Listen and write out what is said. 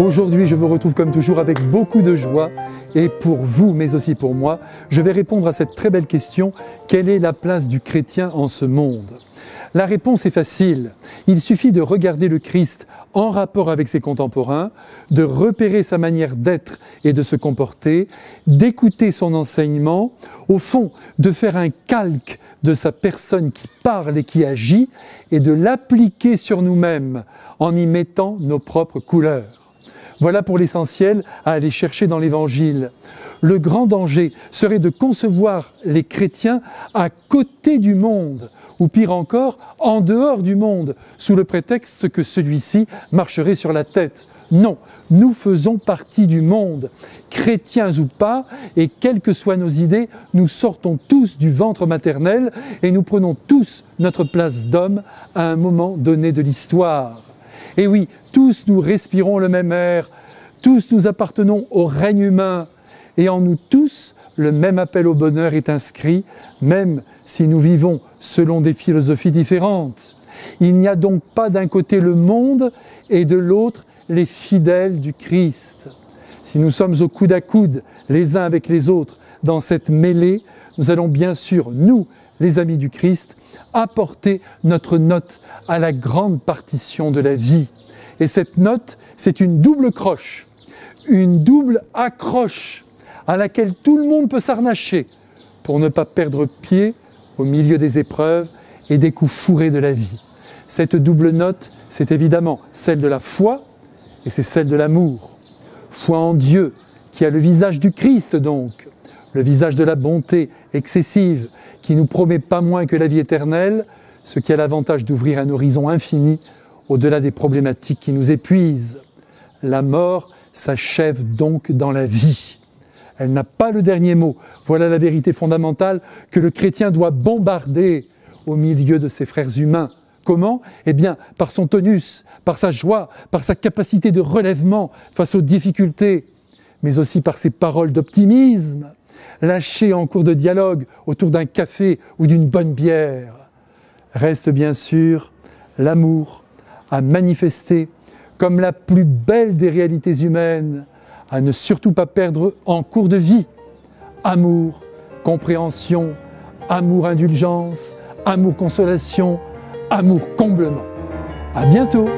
Aujourd'hui, je vous retrouve comme toujours avec beaucoup de joie et pour vous, mais aussi pour moi, je vais répondre à cette très belle question: quelle est la place du chrétien en ce monde? La réponse est facile. Il suffit de regarder le Christ en rapport avec ses contemporains, de repérer sa manière d'être et de se comporter, d'écouter son enseignement, au fond, de faire un calque de sa personne qui parle et qui agit, et de l'appliquer sur nous-mêmes en y mettant nos propres couleurs. Voilà pour l'essentiel à aller chercher dans l'Évangile. Le grand danger serait de concevoir les chrétiens à côté du monde, ou pire encore, en dehors du monde, sous le prétexte que celui-ci marcherait sur la tête. Non, nous faisons partie du monde, chrétiens ou pas, et quelles que soient nos idées, nous sortons tous du ventre maternel et nous prenons tous notre place d'homme à un moment donné de l'histoire. Et oui, tous nous respirons le même air, tous nous appartenons au règne humain, et en nous tous, le même appel au bonheur est inscrit, même si nous vivons selon des philosophies différentes. Il n'y a donc pas d'un côté le monde et de l'autre les fidèles du Christ. Si nous sommes au coude à coude, les uns avec les autres, dans cette mêlée, nous allons bien sûr, nous, les amis du Christ, apporter notre note à la grande partition de la vie. Et cette note, c'est une double croche, une double accroche à laquelle tout le monde peut s'harnacher pour ne pas perdre pied au milieu des épreuves et des coups fourrés de la vie. Cette double note, c'est évidemment celle de la foi et c'est celle de l'amour. Foi en Dieu, qui a le visage du Christ donc, le visage de la bonté excessive, qui nous promet pas moins que la vie éternelle, ce qui a l'avantage d'ouvrir un horizon infini au-delà des problématiques qui nous épuisent. La mort s'achève donc dans la vie. Elle n'a pas le dernier mot. Voilà la vérité fondamentale que le chrétien doit bombarder au milieu de ses frères humains. Comment? Eh bien, par son tonus, par sa joie, par sa capacité de relèvement face aux difficultés, mais aussi par ses paroles d'optimisme, lâchées en cours de dialogue autour d'un café ou d'une bonne bière. Reste bien sûr l'amour à manifester comme la plus belle des réalités humaines, à ne surtout pas perdre en cours de vie. Amour, compréhension, amour indulgence, amour consolation, amour comblement. À bientôt!